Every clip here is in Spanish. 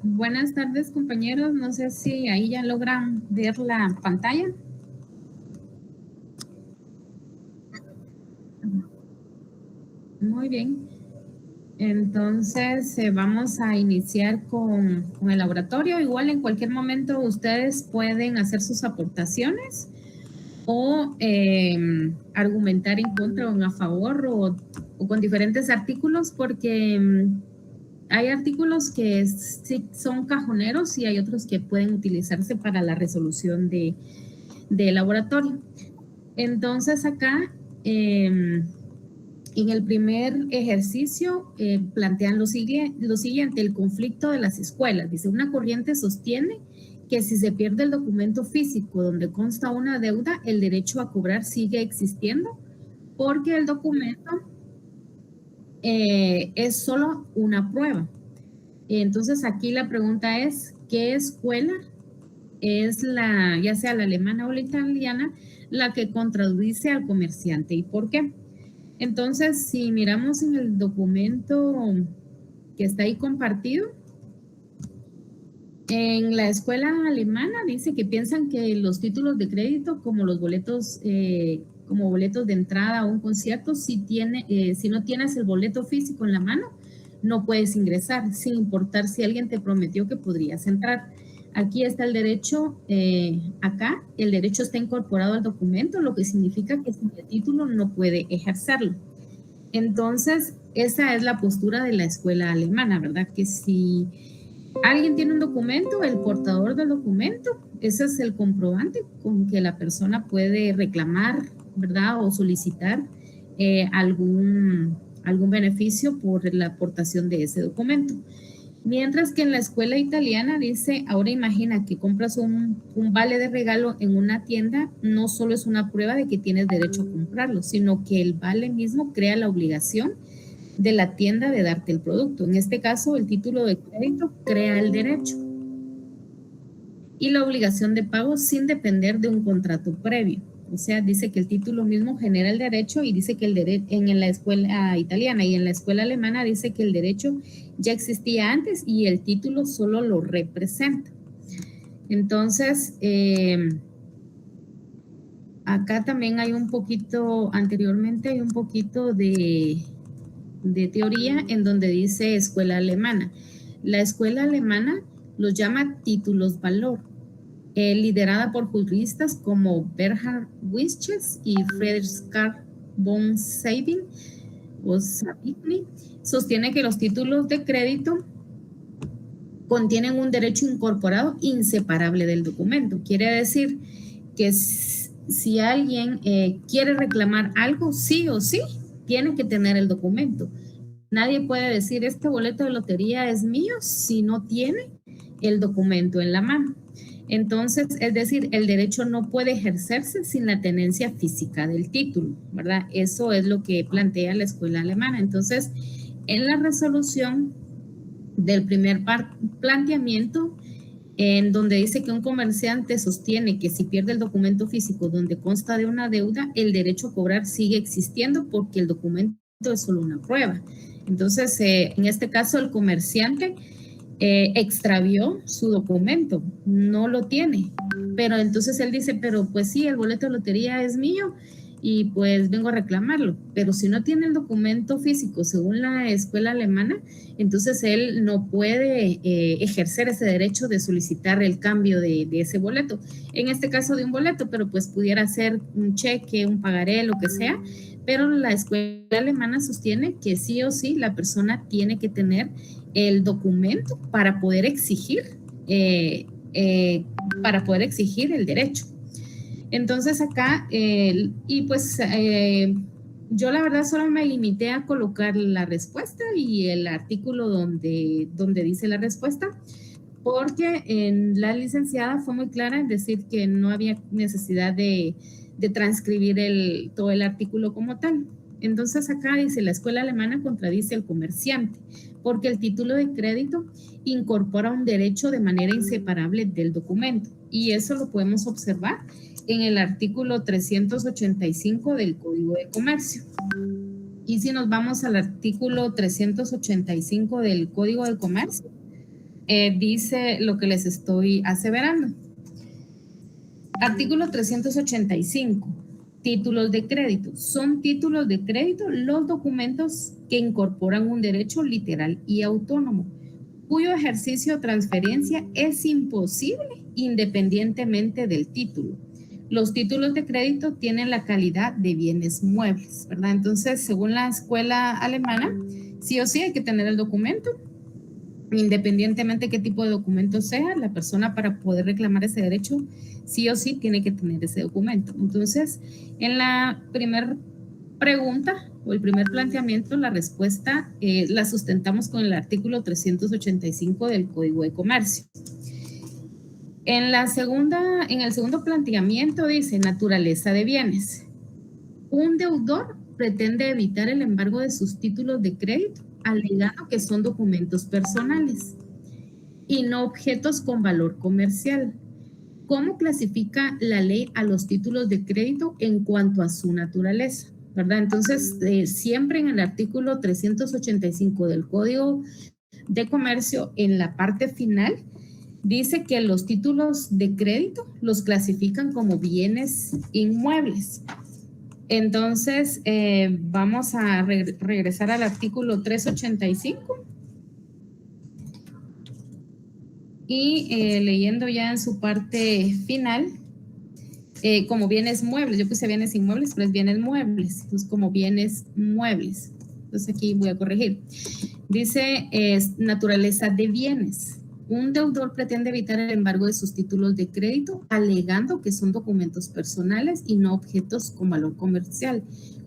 Buenas tardes, compañeros. No sé si ahí ya logran ver la pantalla. Muy bien. Entonces, vamos a iniciar con el laboratorio. Igual en cualquier momento ustedes pueden hacer sus aportaciones o argumentar en contra o a favor o con diferentes artículos porque hay artículos que sí son cajoneros y hay otros que pueden utilizarse para la resolución de laboratorio. Entonces acá en el primer ejercicio plantean lo siguiente, el conflicto de las escuelas. Dice, una corriente sostiene que si se pierde el documento físico donde consta una deuda, el derecho a cobrar sigue existiendo porque el documento es solo una prueba. Entonces aquí la pregunta es, ¿qué escuela es la, ya sea la alemana o la italiana, la que contradice al comerciante y por qué? Entonces, si miramos en el documento que está ahí compartido, en la escuela alemana dice que piensan que los títulos de crédito, como los boletos, como boletos de entrada a un concierto, si no tienes el boleto físico en la mano, no puedes ingresar, sin importar si alguien te prometió que podrías entrar. Aquí está el derecho, acá el derecho está incorporado al documento, lo que significa que sin el título no puede ejercerlo. Entonces, esa es la postura de la escuela alemana, ¿verdad? Que si alguien tiene un documento, el portador del documento, ese es el comprobante con que la persona puede reclamar, ¿verdad? O solicitar algún beneficio por la aportación de ese documento. Mientras que en la escuela italiana dice, ahora imagina que compras un vale de regalo en una tienda, no solo es una prueba de que tienes derecho a comprarlo, sino que el vale mismo crea la obligación de la tienda de darte el producto. En este caso, el título de crédito crea el derecho y la obligación de pago sin depender de un contrato previo. O sea, dice que el título mismo genera el derecho y dice que el derecho en la escuela italiana y en la escuela alemana dice que el derecho ya existía antes y el título solo lo representa. Entonces, acá también hay un poquito, anteriormente hay un poquito de teoría en donde dice escuela alemana. La escuela alemana los llama títulos valor, liderada por juristas como Bernhard Wisches y Friedrich Karl von Sabin o Savigny, sostiene que los títulos de crédito contienen un derecho incorporado inseparable del documento. Quiere decir que si alguien quiere reclamar algo, sí o sí, tiene que tener el documento. Nadie puede decir, este boleto de lotería es mío si no tiene el documento en la mano. Entonces, es decir, el derecho no puede ejercerse sin la tenencia física del título, ¿verdad? Eso es lo que plantea la escuela alemana. Entonces, en la resolución del primer planteamiento, en donde dice que un comerciante sostiene que si pierde el documento físico donde consta de una deuda, el derecho a cobrar sigue existiendo porque el documento es solo una prueba. Entonces, en este caso, el comerciante extravió su documento, no lo tiene. Pero entonces él dice, pero pues sí, el boleto de lotería es mío y pues vengo a reclamarlo. Pero si no tiene el documento físico, según la escuela alemana, entonces él no puede ejercer ese derecho de solicitar el cambio de ese boleto. En este caso de un boleto, pero pues pudiera ser un cheque, un pagaré, lo que sea. Pero la escuela alemana sostiene que sí o sí la persona tiene que tener el documento para poder exigir, eh, eh, para poder exigir el derecho. Entonces acá, y pues yo la verdad solo me limité a colocar la respuesta y el artículo donde dice la respuesta, porque en la licenciada fue muy clara en decir que no había necesidad de transcribir todo el artículo como tal. Entonces acá dice, la escuela alemana contradice al comerciante, porque el título de crédito incorpora un derecho de manera inseparable del documento. Y eso lo podemos observar en el artículo 385 del Código de Comercio. Y si nos vamos al artículo 385 del Código de Comercio, dice lo que les estoy aseverando. Artículo 385. Títulos de crédito. Son títulos de crédito los documentos que incorporan un derecho literal y autónomo, cuyo ejercicio o transferencia es imposible independientemente del título. Los títulos de crédito tienen la calidad de bienes muebles, ¿verdad? Entonces, según la escuela alemana, sí o sí hay que tener el documento, independientemente de qué tipo de documento sea, la persona para poder reclamar ese derecho, sí o sí tiene que tener ese documento. Entonces, en la primera pregunta o el primer planteamiento, la respuesta la sustentamos con el artículo 385 del Código de Comercio. En el segundo planteamiento dice naturaleza de bienes. Un deudor pretende evitar el embargo de sus títulos de crédito, alegando que son documentos personales y no objetos con valor comercial. ¿Cómo clasifica la ley a los títulos de crédito en cuanto a su naturaleza? ¿Verdad? Entonces, siempre en el artículo 385 del Código de Comercio, en la parte final, dice que los títulos de crédito los clasifican como bienes inmuebles. Entonces, vamos a regresar al artículo 385 y leyendo ya en su parte final, como bienes muebles, yo puse bienes inmuebles, pero es bienes muebles, entonces como bienes muebles. Entonces aquí voy a corregir. Dice naturaleza de bienes. Un deudor pretende evitar el embargo de sus títulos de crédito, alegando que son documentos personales y no objetos con valor comercial.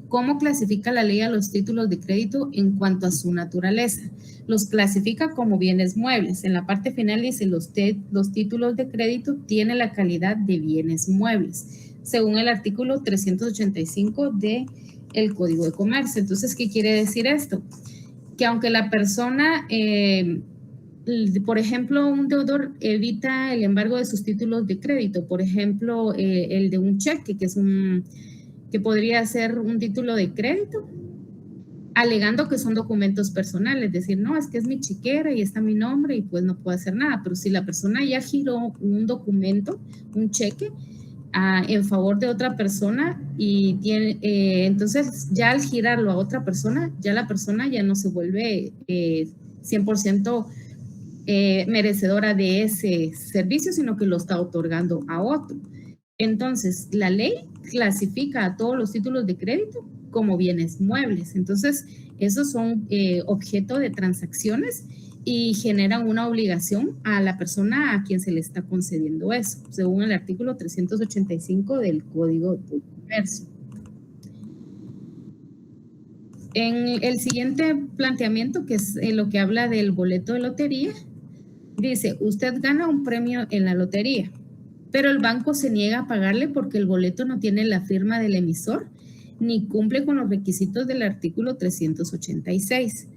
¿Cómo clasifica la ley a los títulos de crédito en cuanto a su naturaleza? Los clasifica como bienes muebles. En la parte final dice los títulos de crédito tienen la calidad de bienes muebles, según el artículo 385 del Código de Comercio. Entonces, ¿qué quiere decir esto? Que aunque la persona, por ejemplo, un deudor evita el embargo de sus títulos de crédito, por ejemplo, el de un cheque, que podría ser un título de crédito, alegando que son documentos personales, decir, no, es que es mi chequera y está mi nombre y pues no puedo hacer nada, pero si la persona ya giró un documento, un cheque, en favor de otra persona y tiene, entonces ya al girarlo a otra persona, ya la persona ya no se vuelve 100% merecedora de ese servicio, sino que lo está otorgando a otro. Entonces, la ley clasifica a todos los títulos de crédito como bienes muebles. Entonces, esos son objeto de transacciones y generan una obligación a la persona a quien se le está concediendo eso, según el artículo 385 del Código de Comercio. En el siguiente planteamiento, que es lo que habla del boleto de lotería, dice, usted gana un premio en la lotería, pero el banco se niega a pagarle porque el boleto no tiene la firma del emisor ni cumple con los requisitos del artículo 386.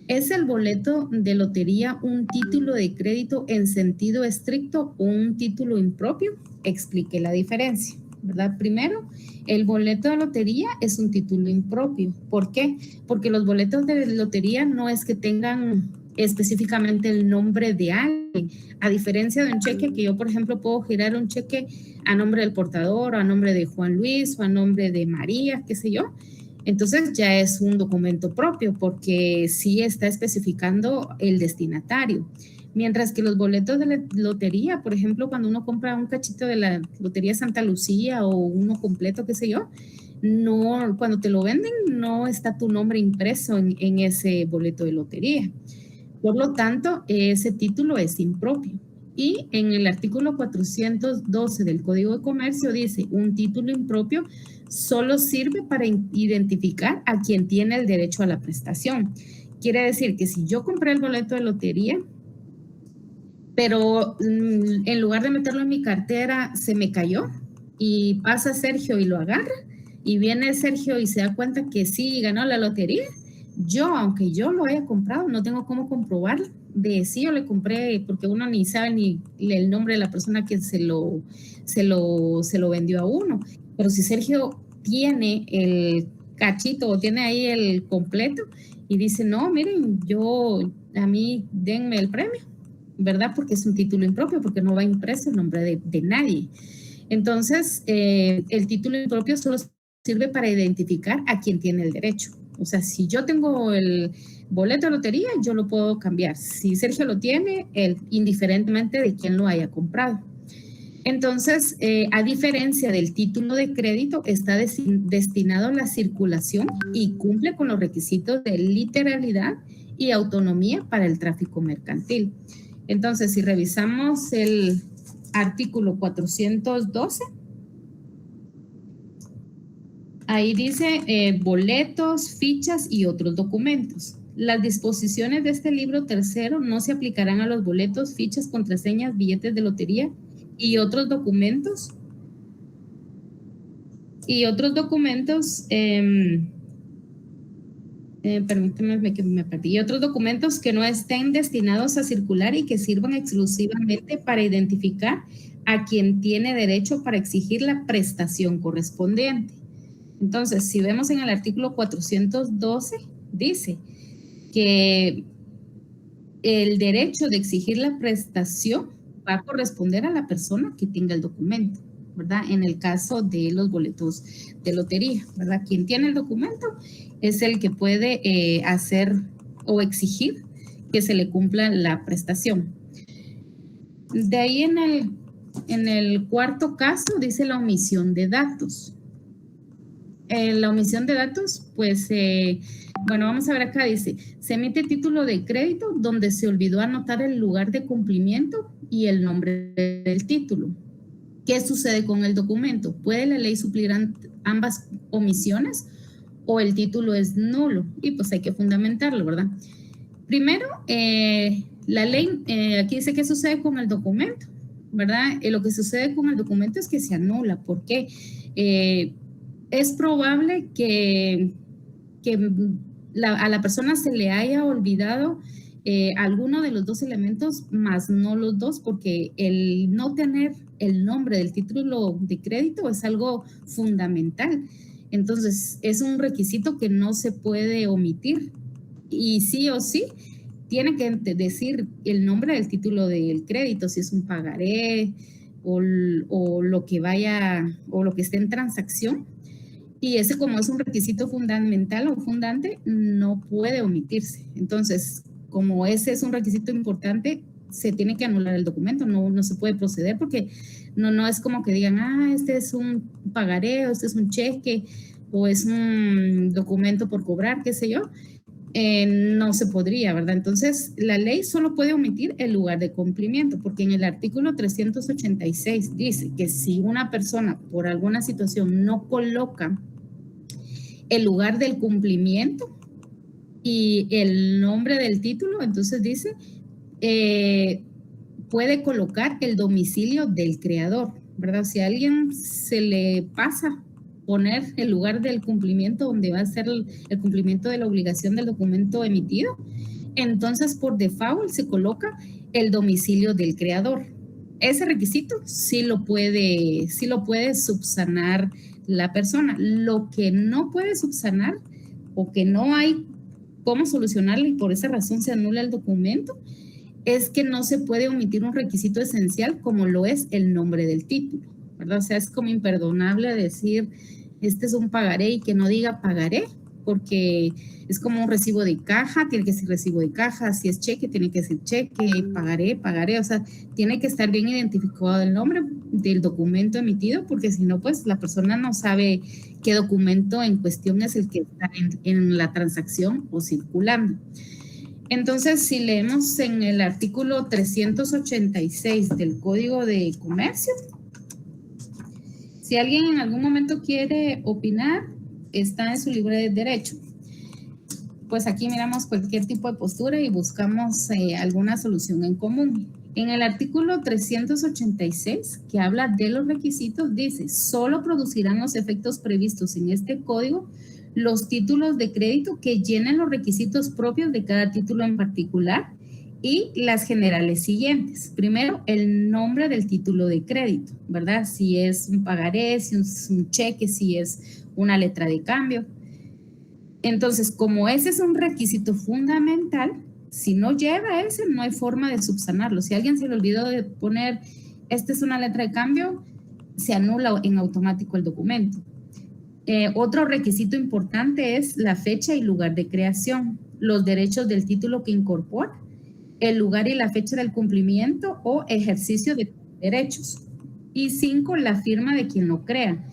¿Es el boleto de lotería un título de crédito en sentido estricto o un título impropio? Explique la diferencia, ¿verdad? Primero, el boleto de lotería es un título impropio. ¿Por qué? Porque los boletos de lotería no es que tengan específicamente el nombre de alguien, a diferencia de un cheque que yo, por ejemplo, puedo girar un cheque a nombre del portador, o a nombre de Juan Luis, o a nombre de María, qué sé yo. Entonces ya es un documento propio porque sí está especificando el destinatario. Mientras que los boletos de la lotería, por ejemplo, cuando uno compra un cachito de la Lotería Santa Lucía o uno completo, qué sé yo, no, cuando te lo venden no está tu nombre impreso en ese boleto de lotería. Por lo tanto, ese título es impropio. Y en el artículo 412 del Código de Comercio dice, un título impropio solo sirve para identificar a quien tiene el derecho a la prestación. Quiere decir que si yo compré el boleto de lotería, pero en lugar de meterlo en mi cartera, se me cayó y pasa Sergio y lo agarra, y viene Sergio y se da cuenta que sí ganó la lotería, yo, aunque yo lo haya comprado, no tengo cómo comprobar de si yo le compré, porque uno ni sabe ni el nombre de la persona que se lo vendió a uno. Pero si Sergio tiene el cachito o tiene ahí el completo y dice, no, miren, a mí denme el premio, ¿verdad? Porque es un título impropio, porque no va impreso el nombre de nadie. Entonces, el título impropio solo sirve para identificar a quien tiene el derecho. O sea, si yo tengo el boleto de lotería, yo lo puedo cambiar. Si Sergio lo tiene, él, indiferentemente de quién lo haya comprado. Entonces, a diferencia del título de crédito, está destinado a la circulación y cumple con los requisitos de literalidad y autonomía para el tráfico mercantil. Entonces, si revisamos el artículo 412, ahí dice boletos, fichas y otros documentos. Las disposiciones de este libro tercero no se aplicarán a los boletos, fichas, contraseñas, billetes de lotería y otros documentos. Permíteme que me perdí. Y otros documentos que no estén destinados a circular y que sirvan exclusivamente para identificar a quien tiene derecho para exigir la prestación correspondiente. Entonces, si vemos en el artículo 412, dice que el derecho de exigir la prestación va a corresponder a la persona que tenga el documento, ¿verdad? En el caso de los boletos de lotería, ¿verdad? Quien tiene el documento es el que puede hacer o exigir que se le cumpla la prestación. De ahí en el cuarto caso dice la omisión de datos. La omisión de datos, pues, bueno, vamos a ver acá, dice, se emite título de crédito donde se olvidó anotar el lugar de cumplimiento y el nombre del título. ¿Qué sucede con el documento? ¿Puede la ley suplir ambas omisiones o el título es nulo? Y pues hay que fundamentarlo, ¿verdad? Primero, la ley, aquí dice qué sucede con el documento, ¿verdad? Lo que sucede con el documento es que se anula. ¿Por qué? Es probable que a la persona se le haya olvidado alguno de los dos elementos, más no los dos, porque el no tener el nombre del título de crédito es algo fundamental. Entonces, es un requisito que no se puede omitir. Y sí o sí, tiene que decir el nombre del título del crédito, si es un pagaré o lo que vaya, o lo que esté en transacción. Y ese, como es un requisito fundamental o fundante, no puede omitirse. Entonces, como ese es un requisito importante, se tiene que anular el documento, no se puede proceder porque no es como que digan, este es un pagaré, o este es un cheque, o es un documento por cobrar, qué sé yo. No se podría, ¿verdad? Entonces, la ley solo puede omitir el lugar de cumplimiento, porque en el artículo 386 dice que si una persona por alguna situación no coloca el lugar del cumplimiento y el nombre del título, entonces dice, puede colocar el domicilio del creador, ¿verdad? Si a alguien se le pasa poner el lugar del cumplimiento donde va a ser el cumplimiento de la obligación del documento emitido, entonces por default se coloca el domicilio del creador. Ese requisito sí lo puede subsanar la persona. Lo que no puede subsanar o que no hay cómo solucionarlo y por esa razón se anula el documento es que no se puede omitir un requisito esencial como lo es el nombre del título, ¿verdad? O sea, es como imperdonable decir, este es un pagaré y que no diga pagaré, porque es como un recibo de caja, tiene que ser recibo de caja, si es cheque, tiene que ser cheque, pagaré, o sea, tiene que estar bien identificado el nombre del documento emitido, porque si no, pues la persona no sabe qué documento en cuestión es el que está en la transacción o circulando. Entonces, si leemos en el artículo 386 del Código de Comercio, si alguien en algún momento quiere opinar, está en su libre derecho. Pues aquí miramos cualquier tipo de postura y buscamos alguna solución en común. En el artículo 386, que habla de los requisitos, dice, solo producirán los efectos previstos en este código los títulos de crédito que llenen los requisitos propios de cada título en particular y las generales siguientes. Primero, el nombre del título de crédito, ¿verdad? Si es un pagaré, si es un cheque, si es una letra de cambio. Entonces, como ese es un requisito fundamental, Si no lleva ese, no hay forma de subsanarlo. Si a alguien se le olvidó de poner, esta es una letra de cambio, se anula en automático el documento. Otro requisito importante es la fecha y lugar de creación, los derechos del título que incorpora, el lugar y la fecha del cumplimiento o ejercicio de derechos. Y 5, la firma de quien lo crea.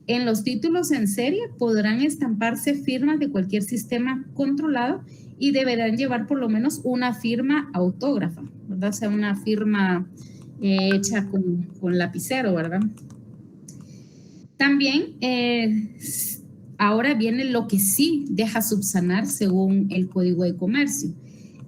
En los títulos en serie podrán estamparse firmas de cualquier sistema controlado y deberán llevar por lo menos una firma autógrafa, ¿verdad? O sea, una firma hecha con lapicero, ¿verdad? También ahora viene lo que sí deja subsanar según el Código de Comercio.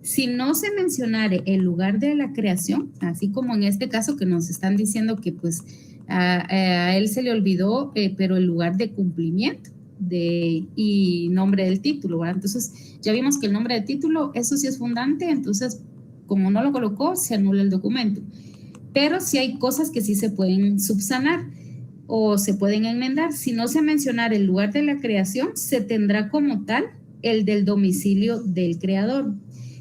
Si no se mencionare el lugar de la creación, así como en este caso que nos están diciendo que pues a él se le olvidó, pero el lugar de cumplimiento y nombre del título, ¿verdad? Entonces ya vimos que el nombre del título, eso sí es fundante, entonces como no lo colocó, se anula el documento. Pero sí hay cosas que sí se pueden subsanar o se pueden enmendar. Si no se mencionara el lugar de la creación, se tendrá como tal el del domicilio del creador.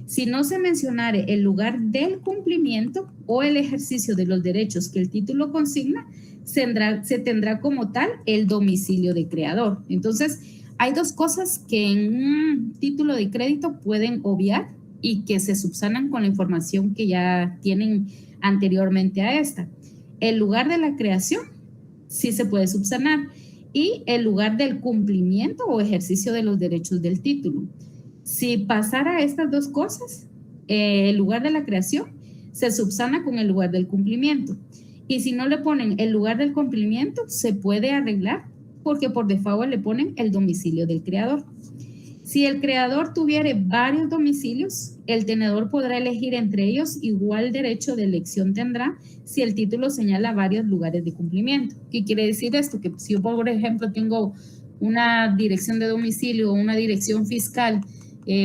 Si no se mencionare el lugar del cumplimiento o el ejercicio de los derechos que el título consigna, se tendrá como tal el domicilio de creador. Entonces, hay dos cosas que en un título de crédito pueden obviar y que se subsanan con la información que ya tienen anteriormente a esta. El lugar de la creación sí se puede subsanar y el lugar del cumplimiento o ejercicio de los derechos del título. Si pasara estas dos cosas, el lugar de la creación se subsana con el lugar del cumplimiento. Y si no le ponen el lugar del cumplimiento, se puede arreglar porque por default le ponen el domicilio del creador. Si el creador tuviere varios domicilios, el tenedor podrá elegir entre ellos, igual derecho de elección tendrá si el título señala varios lugares de cumplimiento. ¿Qué quiere decir esto? Que si yo, por ejemplo, tengo una dirección de domicilio, una dirección fiscal,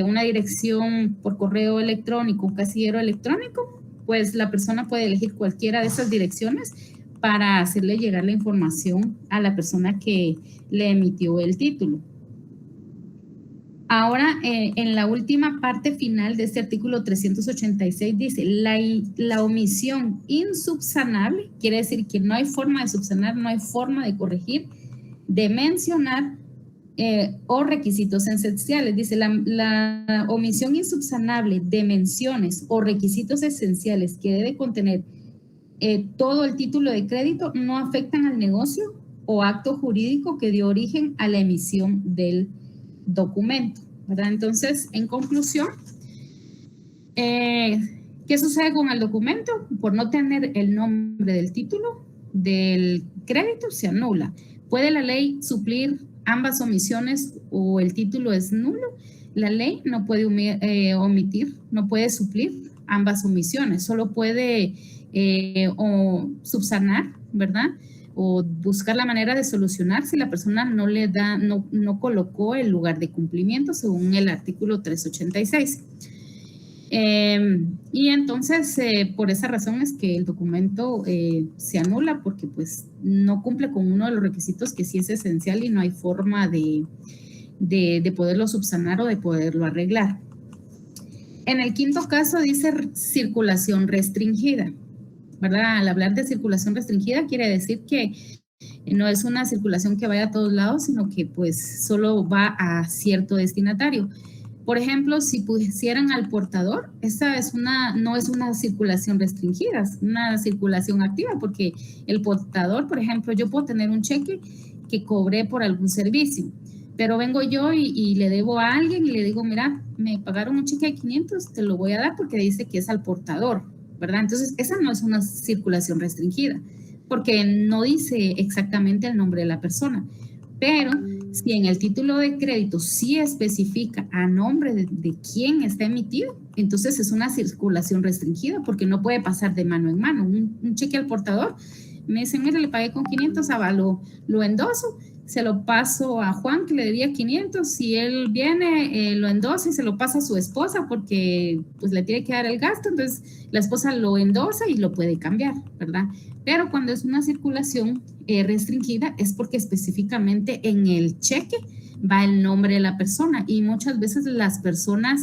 una dirección por correo electrónico, un casillero electrónico, pues la persona puede elegir cualquiera de esas direcciones para hacerle llegar la información a la persona que le emitió el título. Ahora, en la última parte final de este artículo 386 dice, la omisión insubsanable, quiere decir que no hay forma de subsanar, no hay forma de corregir, de mencionar o requisitos esenciales. Dice, la omisión insubsanable de menciones o requisitos esenciales que debe contener todo el título de crédito no afectan al negocio o acto jurídico que dio origen a la emisión del documento, ¿verdad? Entonces, en conclusión, ¿qué sucede con el documento? Por no tener el nombre del título del crédito, se anula. ¿Puede la ley suplir ambas omisiones o el título es nulo? La ley no puede omitir, no puede suplir ambas omisiones, solo puede o subsanar, ¿verdad? O buscar la manera de solucionar si la persona no colocó el lugar de cumplimiento según el artículo 386. Y entonces, por esa razón es que el documento se anula porque pues no cumple con uno de los requisitos que sí es esencial y no hay forma de poderlo subsanar o de poderlo arreglar. En el quinto caso dice circulación restringida, ¿verdad? Al hablar de circulación restringida quiere decir que no es una circulación que vaya a todos lados, sino que pues solo va a cierto destinatario. Por ejemplo, si pusieran al portador, esa no es una circulación restringida, es una circulación activa, porque el portador, por ejemplo, yo puedo tener un cheque que cobré por algún servicio, pero vengo yo y le debo a alguien y le digo, mira, me pagaron un cheque de 500, te lo voy a dar porque dice que es al portador, ¿verdad? Entonces, esa no es una circulación restringida, porque no dice exactamente el nombre de la persona. Pero si en el título de crédito sí especifica a nombre de quién está emitido, entonces es una circulación restringida porque no puede pasar de mano en mano. Un cheque al portador, me dicen, mire, le pagué con 500, lo endoso, se lo paso a Juan que le debía 500, si él viene, lo endosa y se lo pasa a su esposa porque pues le tiene que dar el gasto, entonces la esposa lo endosa y lo puede cambiar, ¿verdad? Pero cuando es una circulación restringida es porque específicamente en el cheque va el nombre de la persona, y muchas veces las personas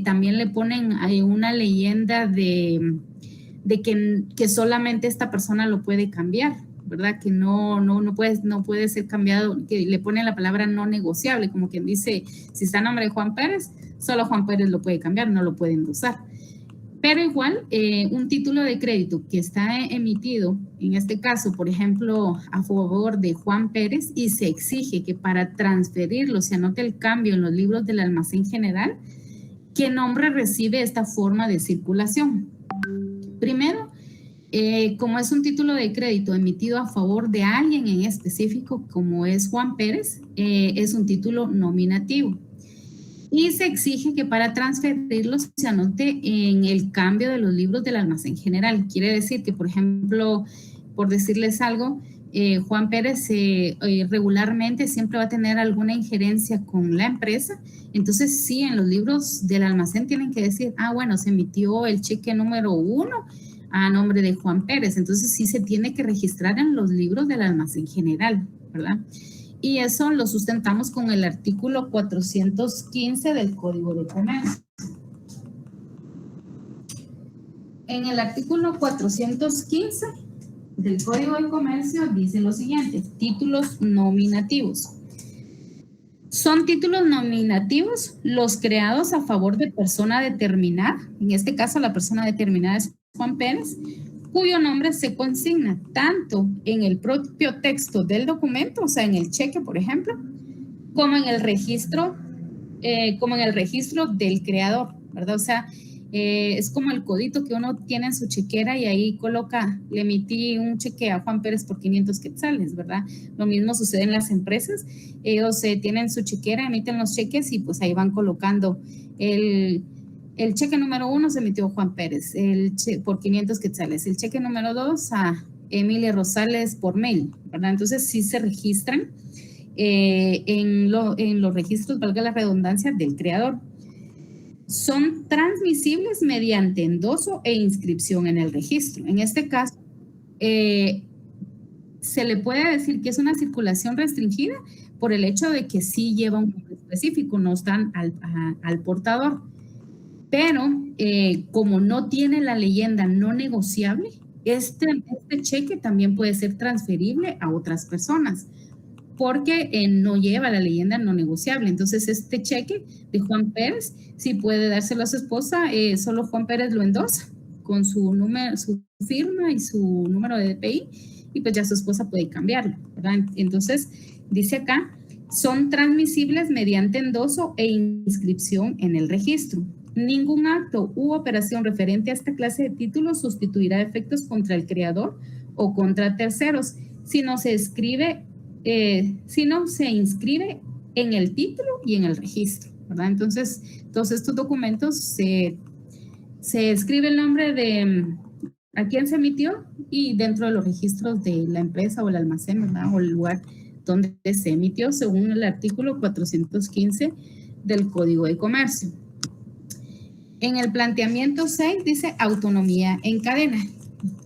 también le ponen una leyenda de que solamente esta persona lo puede cambiar, ¿verdad? Que no puede ser cambiado, que le ponen la palabra no negociable, como quien dice, si está a nombre de Juan Pérez, solo Juan Pérez lo puede cambiar, no lo puede endosar. Pero igual, un título de crédito que está emitido, en este caso, por ejemplo, a favor de Juan Pérez, y se exige que para transferirlo se anote el cambio en los libros del almacén general, ¿qué nombre recibe esta forma de circulación? Primero, como es un título de crédito emitido a favor de alguien en específico, como es Juan Pérez, es un título nominativo. Y se exige que para transferirlo se anote en el cambio de los libros del almacén general. Quiere decir que, por ejemplo, por decirles algo, Juan Pérez regularmente siempre va a tener alguna injerencia con la empresa. Entonces, sí, en los libros del almacén tienen que decir, bueno, se emitió el cheque número 1 a nombre de Juan Pérez. Entonces, sí se tiene que registrar en los libros del almacén general, ¿verdad? Y eso lo sustentamos con el artículo 415 del Código de Comercio. En el artículo 415 del Código de Comercio dice lo siguiente: títulos nominativos. Son títulos nominativos los creados a favor de persona determinada, en este caso la persona determinada es Juan Pérez, cuyo nombre se consigna tanto en el propio texto del documento, o sea, en el cheque, por ejemplo, como en el registro del creador, ¿verdad? O sea, es como el codito que uno tiene en su chequera y ahí coloca, le emití un cheque a Juan Pérez por 500 quetzales, ¿verdad? Lo mismo sucede en las empresas. Ellos tienen su chequera, emiten los cheques y pues ahí van colocando el cheque número 1 se emitió Juan Pérez por 500 quetzales. El cheque número 2 a Emilia Rosales por mail, ¿verdad? Entonces sí se registran en los registros, valga la redundancia, del creador. Son transmisibles mediante endoso e inscripción en el registro. En este caso, se le puede decir que es una circulación restringida por el hecho de que sí lleva un nombre específico, no están al portador. Pero como no tiene la leyenda no negociable, este cheque también puede ser transferible a otras personas porque no lleva la leyenda no negociable. Entonces, este cheque de Juan Pérez, sí puede dárselo a su esposa, solo Juan Pérez lo endosa con su número, su firma y su número de DPI, y pues ya su esposa puede cambiarlo, ¿verdad? Entonces, dice acá, son transmisibles mediante endoso e inscripción en el registro. Ningún acto u operación referente a esta clase de títulos sustituirá efectos contra el creador o contra terceros, si no se inscribe en el título y en el registro, ¿verdad? Entonces, todos estos documentos se escribe el nombre de a quién se emitió y dentro de los registros de la empresa o el almacén, ¿verdad? O el lugar donde se emitió según el artículo 415 del Código de Comercio. En el planteamiento 6 dice autonomía en cadena.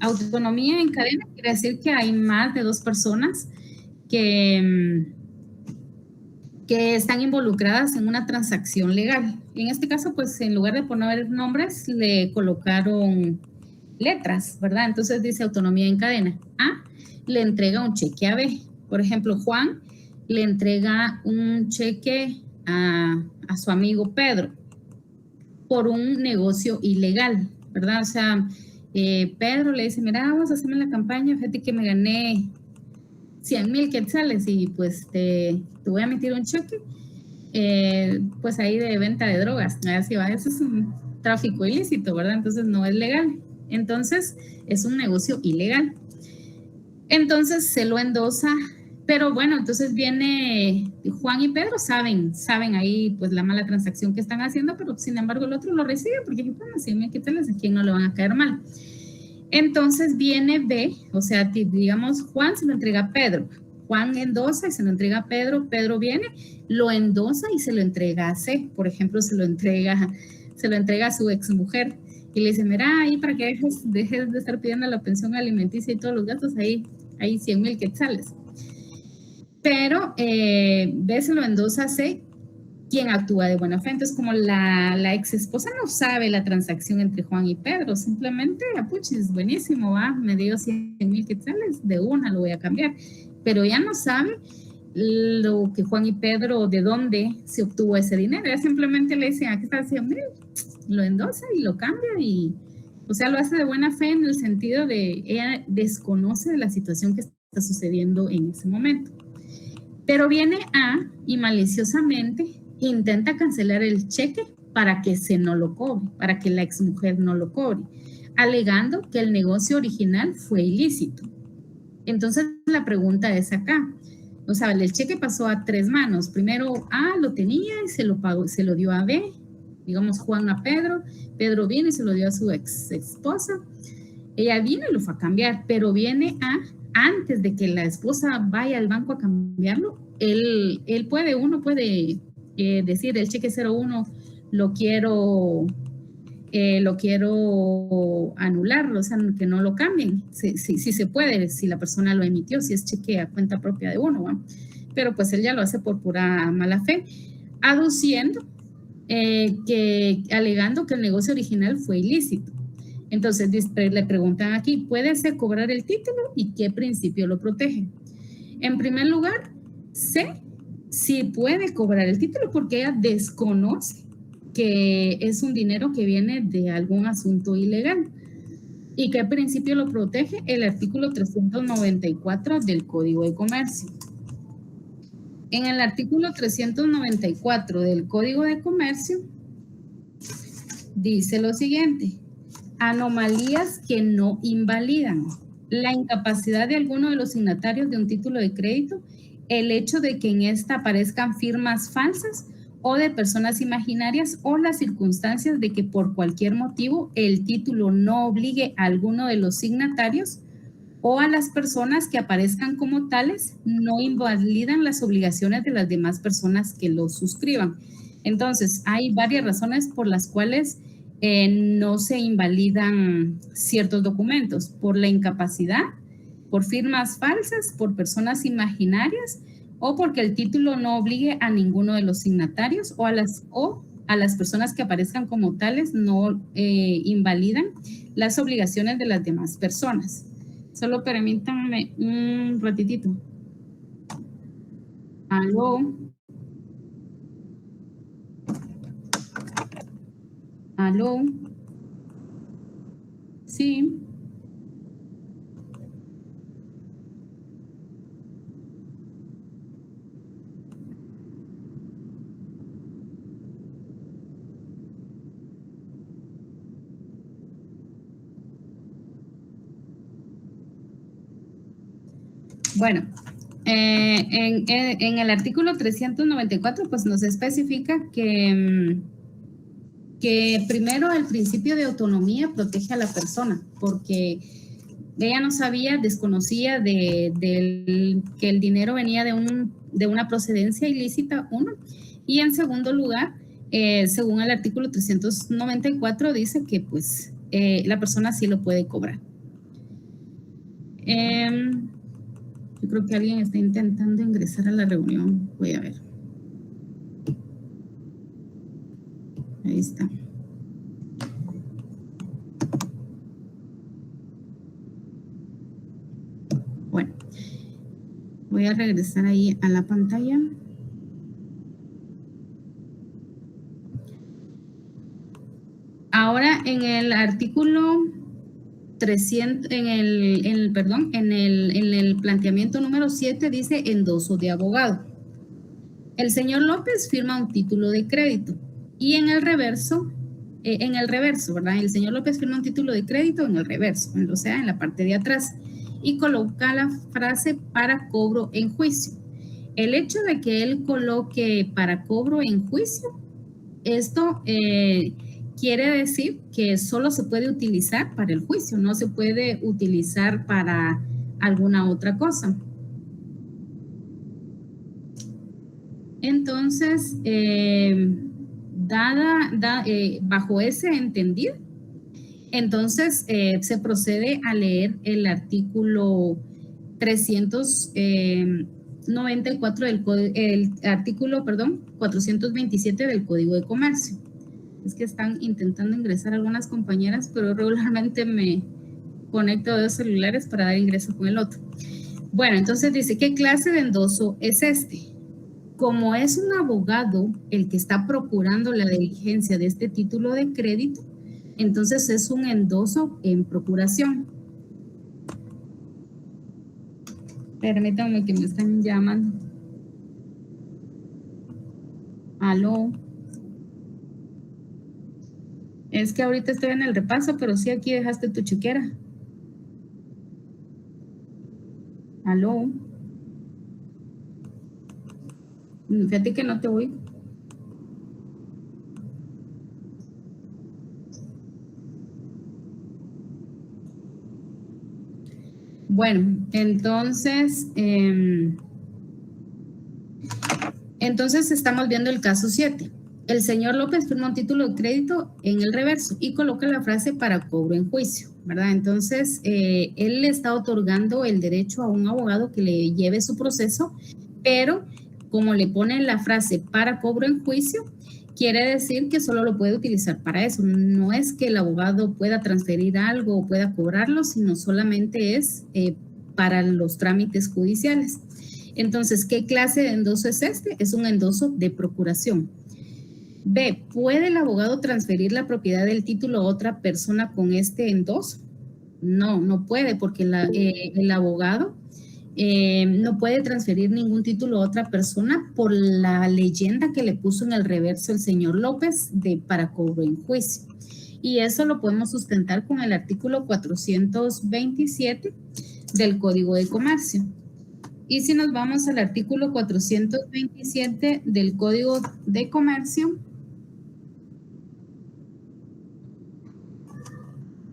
Autonomía en cadena quiere decir que hay más de 2 personas que están involucradas en una transacción legal. En este caso, pues en lugar de poner nombres, le colocaron letras, ¿verdad? Entonces dice autonomía en cadena. A le entrega un cheque a B. Por ejemplo, Juan le entrega un cheque a su amigo Pedro por un negocio ilegal, ¿verdad? O sea, Pedro le dice, mira, vamos a hacerme la campaña, fíjate que me gané 100,000 quetzales y pues te voy a emitir un cheque, pues ahí de venta de drogas. Así va, eso es un tráfico ilícito, ¿verdad? Entonces no es legal. Entonces es un negocio ilegal. Entonces se lo endosa, pero bueno, entonces viene Juan y Pedro, saben ahí pues la mala transacción que están haciendo, pero sin embargo el otro lo recibe porque bueno, 100,000 quetzales, ¿a quién no le van a caer mal? Entonces viene B, o sea, digamos, Juan se lo entrega a Pedro, Juan endosa y se lo entrega a Pedro, Pedro viene, lo endosa y se lo entrega a C, por ejemplo, se lo entrega a su exmujer y le dice, mira, ahí para que dejes de estar pidiendo la pensión alimenticia y todos los gastos, ahí 100,000 quetzales. pero B se lo endosa a C, quien actúa de buena fe. Entonces, como la ex esposa no sabe la transacción entre Juan y Pedro, simplemente, puchis, buenísimo, va, me dio 100,000 quetzales, de una lo voy a cambiar, pero ella no sabe lo que Juan y Pedro, de dónde se obtuvo ese dinero. Ella simplemente le dice, aquí está 100,000, lo endosa y lo cambia y, o sea, lo hace de buena fe en el sentido de ella desconoce de la situación que está sucediendo en ese momento. Pero viene A y maliciosamente intenta cancelar el cheque para que se no lo cobre, para que la exmujer no lo cobre, alegando que el negocio original fue ilícito. Entonces la pregunta es acá, o sea, el cheque pasó a 3 manos. Primero A lo tenía y se lo pagó, se lo dio a B, digamos Juan a Pedro, Pedro vino y se lo dio a su ex esposa. Ella vino y lo fue a cambiar, pero viene A, antes de que la esposa vaya al banco a cambiarlo, uno puede decir el cheque 01 lo quiero anular, o sea, que no lo cambien. Sí, se puede, si la persona lo emitió, si es cheque a cuenta propia de uno, ¿va? Pero pues él ya lo hace por pura mala fe, aduciendo alegando que el negocio original fue ilícito. Entonces le preguntan aquí, ¿puede cobrar el título y qué principio lo protege? En primer lugar, C sí puede cobrar el título porque ella desconoce que es un dinero que viene de algún asunto ilegal. ¿Y qué principio lo protege? El artículo 394 del Código de Comercio. En el artículo 394 del Código de Comercio dice lo siguiente: anomalías que no invalidan la incapacidad de alguno de los signatarios de un título de crédito, el hecho de que en esta aparezcan firmas falsas o de personas imaginarias, o las circunstancias de que por cualquier motivo el título no obligue a alguno de los signatarios o a las personas que aparezcan como tales, no invalidan las obligaciones de las demás personas que lo suscriban. Entonces, hay varias razones por las cuales no se invalidan ciertos documentos: por la incapacidad, por firmas falsas, por personas imaginarias, o porque el título no obligue a ninguno de los signatarios, o a las personas que aparezcan como tales no invalidan las obligaciones de las demás personas. Solo permítanme un ratitito. ¿Aló? ¿Aló? Sí. Bueno, en el artículo 394 pues nos especifica que primero el principio de autonomía protege a la persona, porque ella no sabía, desconocía que el dinero venía de una procedencia ilícita, uno, y en segundo lugar, según el artículo 394 dice que pues la persona sí lo puede cobrar. Yo creo que alguien está intentando ingresar a la reunión. Voy a ver. Ahí está. Bueno, voy a regresar ahí a la pantalla. Ahora en el artículo 300, en el planteamiento número 7 dice endoso de abogado. El señor López firma un título de crédito y en el reverso, ¿verdad? El señor López firma un título de crédito en el reverso, o sea, en la parte de atrás, y coloca la frase para cobro en juicio. El hecho de que él coloque para cobro en juicio, esto quiere decir que solo se puede utilizar para el juicio, no se puede utilizar para alguna otra cosa. Entonces, bajo ese entendido, entonces se procede a leer el artículo 300, 94 el artículo, perdón, 427 del Código de Comercio. Es que están intentando ingresar algunas compañeras, pero regularmente me conecto a dos celulares para dar ingreso con el otro. Bueno, entonces dice, ¿qué clase de endoso es este? Como es un abogado el que está procurando la diligencia de este título de crédito, entonces es un endoso en procuración. Permítanme que me están llamando. Aló. Es que ahorita estoy en el repaso, pero sí aquí dejaste tu chequera. Aló. Fíjate que no te oigo. Bueno, entonces estamos viendo el caso 7. El señor López firma un título de crédito en el reverso y coloca la frase para cobro en juicio, ¿verdad? Entonces, él le está otorgando el derecho a un abogado que le lleve su proceso, pero como le pone la frase para cobro en juicio, quiere decir que solo lo puede utilizar para eso. No es que el abogado pueda transferir algo o pueda cobrarlo, sino solamente es para los trámites judiciales. Entonces, ¿qué clase de endoso es este? Es un endoso de procuración. B, ¿puede el abogado transferir la propiedad del título a otra persona con este endoso? No, no puede, porque el abogado no puede transferir ningún título a otra persona por la leyenda que le puso en el reverso el señor López para cobro en juicio. Y eso lo podemos sustentar con el artículo 427 del Código de Comercio. Y si nos vamos al artículo 427 del Código de Comercio,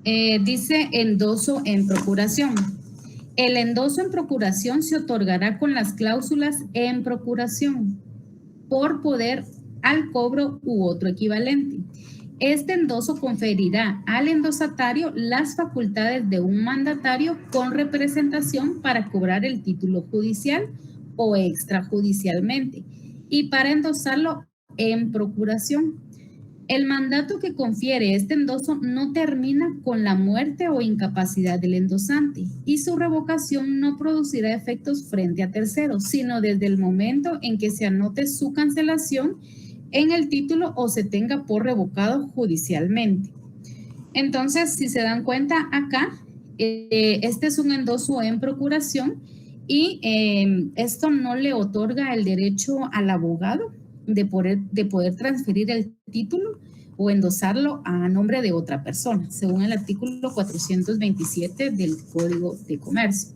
dice endoso en procuración. El endoso en procuración se otorgará con las cláusulas en procuración por poder al cobro u otro equivalente. Este endoso conferirá al endosatario las facultades de un mandatario con representación para cobrar el título judicial o extrajudicialmente y para endosarlo en procuración. El mandato que confiere este endoso no termina con la muerte o incapacidad del endosante y su revocación no producirá efectos frente a terceros, sino desde el momento en que se anote su cancelación en el título o se tenga por revocado judicialmente. Entonces, si se dan cuenta acá, este es un endoso en procuración y esto no le otorga el derecho al abogado de poder transferir el título o endosarlo a nombre de otra persona, según el artículo 427 del Código de Comercio.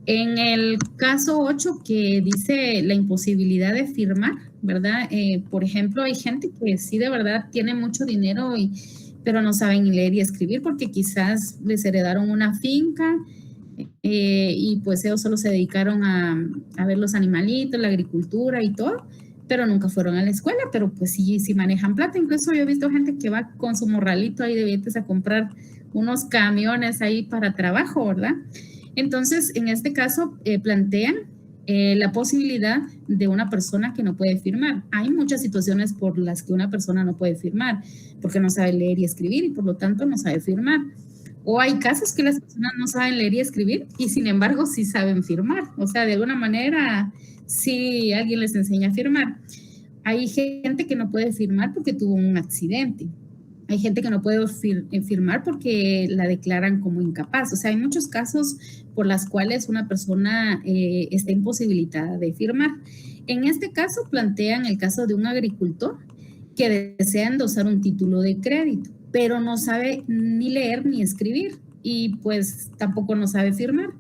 En el caso 8, que dice la imposibilidad de firmar, ¿verdad? Por ejemplo, hay gente que sí de verdad tiene mucho dinero, pero no saben leer y escribir porque quizás les heredaron una finca y pues ellos solo se dedicaron a ver los animalitos, la agricultura y todo, pero nunca fueron a la escuela, pero pues sí manejan plata. Incluso yo he visto gente que va con su morralito ahí de billetes a comprar unos camiones ahí para trabajo, ¿verdad? Entonces, en este caso, plantean la posibilidad de una persona que no puede firmar. Hay muchas situaciones por las que una persona no puede firmar, porque no sabe leer y escribir y por lo tanto no sabe firmar. O hay casos que las personas no saben leer y escribir y sin embargo sí saben firmar. O sea, de alguna manera sí alguien les enseña a firmar. Hay gente que no puede firmar porque tuvo un accidente. Hay gente que no puede firmar porque la declaran como incapaz. O sea, hay muchos casos por los cuales una persona está imposibilitada de firmar. En este caso, plantean el caso de un agricultor que desea endosar un título de crédito, pero no sabe ni leer ni escribir y pues tampoco no sabe firmar.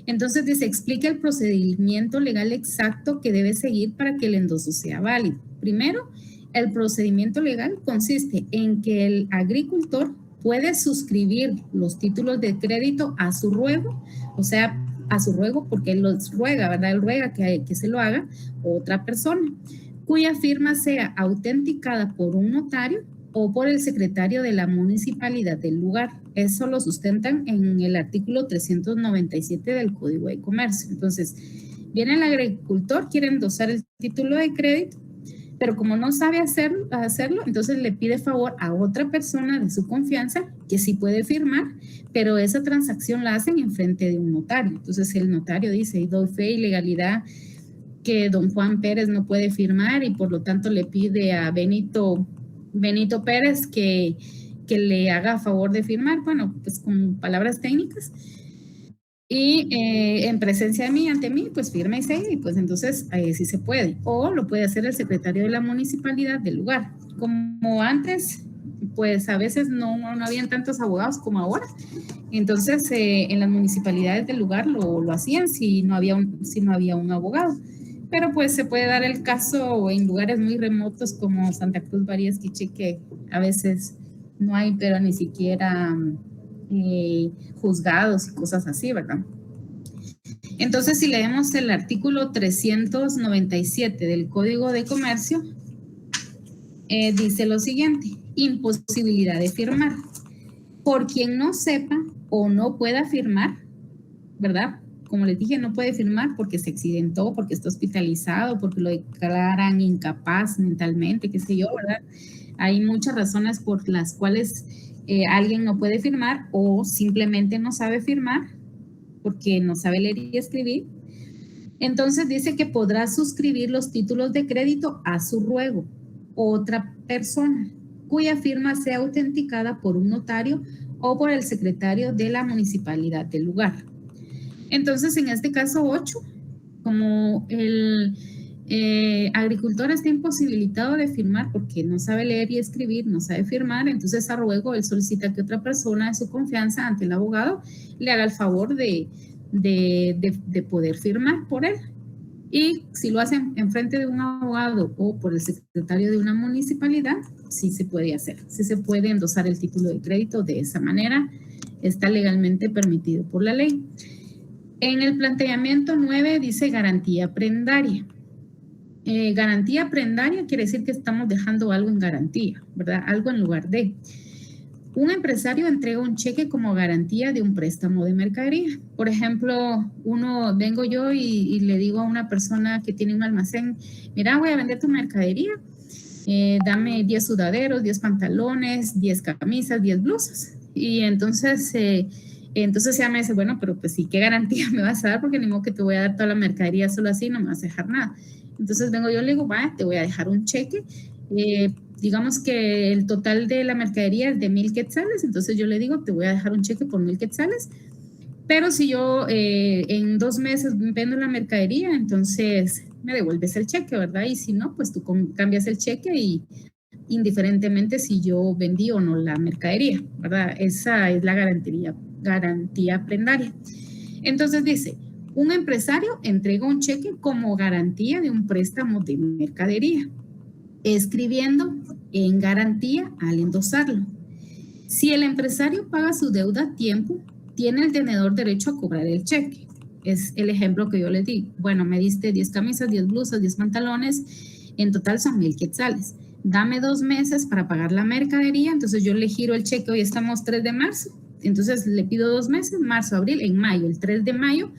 Entonces dice, explica el procedimiento legal exacto que debe seguir para que el endoso sea válido. Primero, el procedimiento legal consiste en que el agricultor puede suscribir los títulos de crédito a su ruego, o sea, a su ruego porque él los ruega, ¿verdad? Él ruega que se lo haga otra persona, cuya firma sea autenticada por un notario o por el secretario de la municipalidad del lugar. Eso lo sustentan en el artículo 397 del Código de Comercio. Entonces, Viene el agricultor, quiere endosar el título de crédito, pero como no sabe hacerlo, entonces le pide favor a otra persona de su confianza que sí puede firmar, pero esa transacción la hacen en frente de un notario. Entonces el notario dice, doy fe y legalidad que don Juan Pérez no puede firmar y por lo tanto le pide a Benito Pérez que le haga favor de firmar, bueno, pues con palabras técnicas. Y en presencia de mí, ante mí, pues firma y sella, y pues entonces sí se puede. O lo puede hacer el secretario de la municipalidad del lugar. Como antes, pues a veces no habían tantos abogados como ahora. Entonces, en las municipalidades del lugar lo hacían si no había un abogado. Pero pues se puede dar el caso en lugares muy remotos como Santa Cruz, Varías, Quiché, que a veces no hay, pero ni siquiera juzgados y cosas así, ¿verdad? Entonces, si leemos el artículo 397 del Código de Comercio, dice lo siguiente: imposibilidad de firmar. Por quien no sepa o no pueda firmar, ¿verdad? Como les dije, no puede firmar porque se accidentó, porque está hospitalizado, porque lo declaran incapaz mentalmente, qué sé yo, ¿verdad? Hay muchas razones por las cuales alguien no puede firmar o simplemente no sabe firmar porque no sabe leer y escribir. Entonces dice que podrá suscribir los títulos de crédito a su ruego otra persona cuya firma sea autenticada por un notario o por el secretario de la municipalidad del lugar. Entonces, en este caso 8, como el agricultor está imposibilitado de firmar porque no sabe leer y escribir, no sabe firmar, entonces a ruego él solicita que otra persona de su confianza ante el abogado le haga el favor de poder firmar por él. Y si lo hacen en frente de un abogado o por el secretario de una municipalidad, sí se puede hacer, sí se puede endosar el título de crédito de esa manera, está legalmente permitido por la ley. En el planteamiento 9 dice garantía prendaria. Garantía prendaria quiere decir que estamos dejando algo en garantía, ¿verdad? Algo en lugar de. Un empresario entrega un cheque como garantía de un préstamo de mercadería. Por ejemplo, vengo yo y le digo a una persona que tiene un almacén, mira, voy a vender tu mercadería, dame 10 sudaderos, 10 pantalones, 10 camisas, 10 blusas. Y entonces ella me dice, bueno, pero pues sí, ¿qué garantía me vas a dar? Porque ni modo que te voy a dar toda la mercadería solo así, no me vas a dejar nada. Entonces vengo yo y le digo, vaya, te voy a dejar un cheque. Digamos que el total de la mercadería es de 1,000 quetzales, entonces yo le digo, te voy a dejar un cheque por 1,000 quetzales, pero si yo en 2 meses vendo la mercadería, entonces me devuelves el cheque, ¿verdad? Y si no, pues tú cambias el cheque y indiferentemente si yo vendí o no la mercadería, ¿verdad? Esa es la garantía prendaria. Entonces dice, un empresario entrega un cheque como garantía de un préstamo de mercadería, escribiendo en garantía al endosarlo. Si el empresario paga su deuda a tiempo, tiene el tenedor derecho a cobrar el cheque. Es el ejemplo que yo les di. Bueno, me diste 10 camisas, 10 blusas, 10 pantalones, en total son 1,000 quetzales. Dame 2 meses para pagar la mercadería, entonces yo le giro el cheque, hoy estamos 3 de marzo, entonces le pido 2 meses, marzo, abril, en mayo, el 3 de mayo,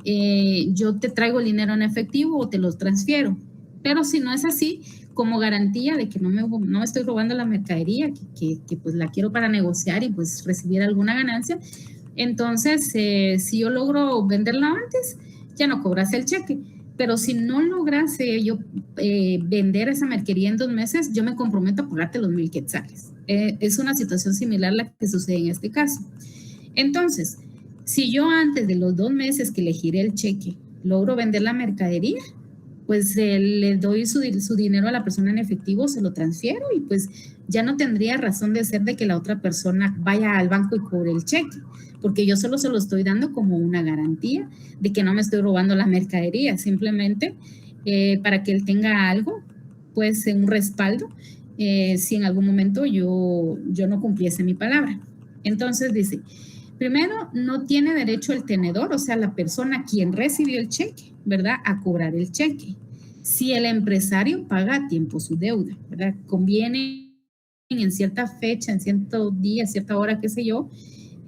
yo te traigo el dinero en efectivo o te lo transfiero. Pero si no es así, como garantía de que no me estoy robando la mercadería, que pues la quiero para negociar y pues recibir alguna ganancia, entonces si yo logro venderla antes, ya no cobras el cheque. Pero si no logras yo vender esa mercadería en 2 meses, yo me comprometo a pagarte los 1,000 quetzales. Es una situación similar a la que sucede en este caso. Entonces, si yo antes de los 2 meses que le giré el cheque logro vender la mercadería, pues le doy su dinero a la persona en efectivo, se lo transfiero y pues ya no tendría razón de ser de que la otra persona vaya al banco y cobre el cheque, porque yo solo se lo estoy dando como una garantía de que no me estoy robando la mercadería, simplemente para que él tenga algo, pues un respaldo, si en algún momento yo no cumpliese mi palabra. Entonces dice, primero, no tiene derecho el tenedor, o sea, la persona quien recibió el cheque, ¿verdad?, a cobrar el cheque. Si el empresario paga a tiempo su deuda, ¿verdad? Conviene en cierta fecha, en cierto día, cierta hora, qué sé yo,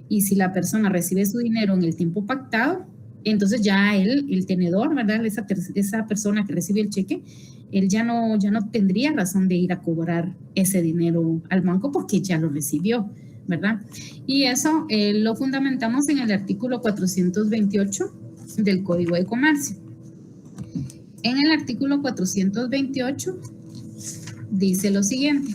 y si la persona recibe su dinero en el tiempo pactado, Entonces ya él, el tenedor, ¿verdad? Esa persona que recibe el cheque, él ya no tendría razón de ir a cobrar ese dinero al banco porque ya lo recibió, ¿verdad? Y eso lo fundamentamos en el artículo 428 del Código de Comercio. En el artículo 428 dice lo siguiente: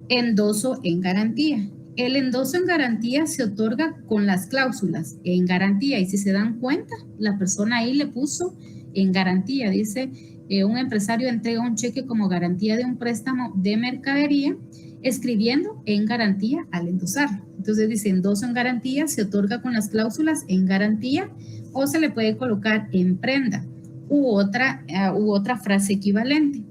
endoso en garantía. El endoso en garantía se otorga con las cláusulas en garantía, y si se dan cuenta, la persona ahí le puso en garantía. Dice, un empresario entrega un cheque como garantía de un préstamo de mercadería, escribiendo en garantía al endosarlo. Entonces dice, endoso en garantía se otorga con las cláusulas en garantía, o se le puede colocar en prenda u otra frase equivalente.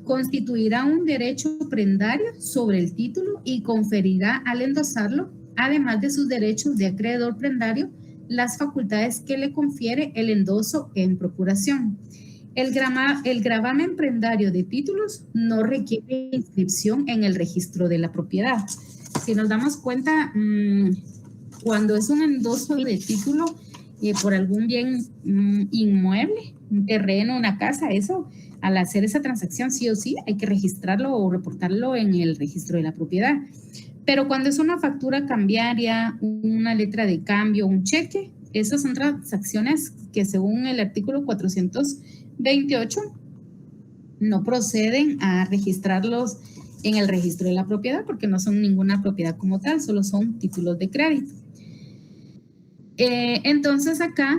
Constituirá un derecho prendario sobre el título y conferirá al endosarlo, además de sus derechos de acreedor prendario, las facultades que le confiere el endoso en procuración. El gravamen prendario de títulos no requiere inscripción en el registro de la propiedad. Si nos damos cuenta, cuando es un endoso de título por algún bien inmueble, un terreno, una casa, eso, al hacer esa transacción sí o sí hay que registrarlo o reportarlo en el registro de la propiedad. Pero cuando es una factura cambiaria, una letra de cambio, un cheque, esas son transacciones que según el artículo 428 no proceden a registrarlos en el registro de la propiedad porque no son ninguna propiedad como tal, solo son títulos de crédito. Entonces acá,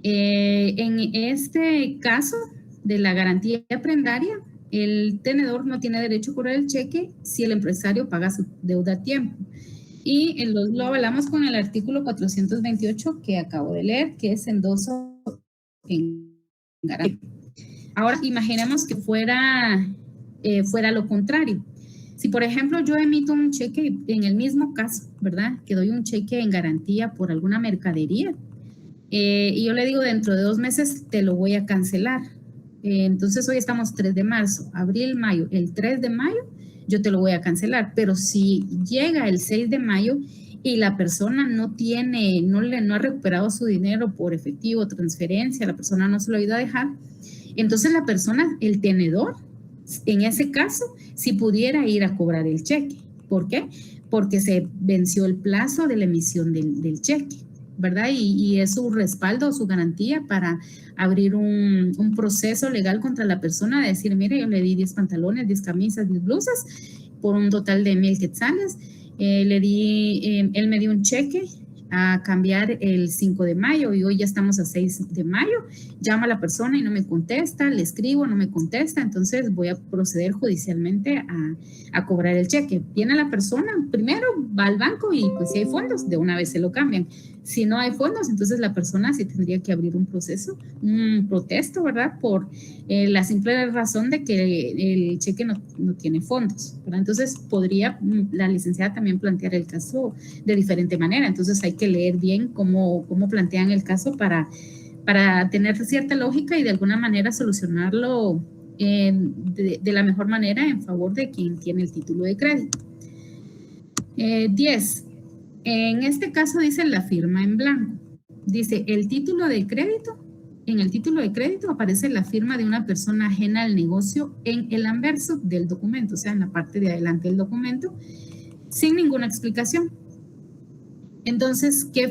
en este caso de la garantía prendaria, el tenedor no tiene derecho a cobrar el cheque si el empresario paga su deuda a tiempo. Y lo avalamos con el artículo 428 que acabo de leer, que es endoso en garantía. Ahora, imaginemos que fuera lo contrario. Si, por ejemplo, yo emito un cheque en el mismo caso, ¿verdad? Que doy un cheque en garantía por alguna mercadería y yo le digo dentro de 2 meses te lo voy a cancelar. Entonces hoy estamos 3 de marzo, abril, mayo. El 3 de mayo yo te lo voy a cancelar, pero si llega el 6 de mayo y la persona no ha recuperado su dinero por efectivo, transferencia, la persona no se lo ha ido a dejar, entonces la persona, el tenedor, en ese caso, si pudiera ir a cobrar el cheque. ¿Por qué? Porque se venció el plazo de la emisión del cheque, ¿verdad? Y es su respaldo, su garantía para abrir un proceso legal contra la persona, de decir, mire, yo le di 10 pantalones, 10 camisas, 10 blusas, por un total de 1,000 quetzales, él me dio un cheque a cambiar el 5 de mayo y hoy ya estamos a 6 de mayo, llama a la persona y no me contesta, le escribo, no me contesta, entonces voy a proceder judicialmente a cobrar el cheque. Viene la persona, primero va al banco y pues si hay fondos, de una vez se lo cambian. Si no hay fondos, entonces la persona sí tendría que abrir un proceso, un protesto, ¿verdad? Por la simple razón de que el cheque no tiene fondos, ¿verdad? Entonces podría la licenciada también plantear el caso de diferente manera. Entonces hay que leer bien cómo plantean el caso para tener cierta lógica y de alguna manera solucionarlo de la mejor manera en favor de quien tiene el título de crédito. 10. En este caso dice la firma en blanco. Dice el título de crédito. En el título de crédito aparece la firma de una persona ajena al negocio en el anverso del documento, o sea, en la parte de adelante del documento, sin ninguna explicación. Entonces, ¿qué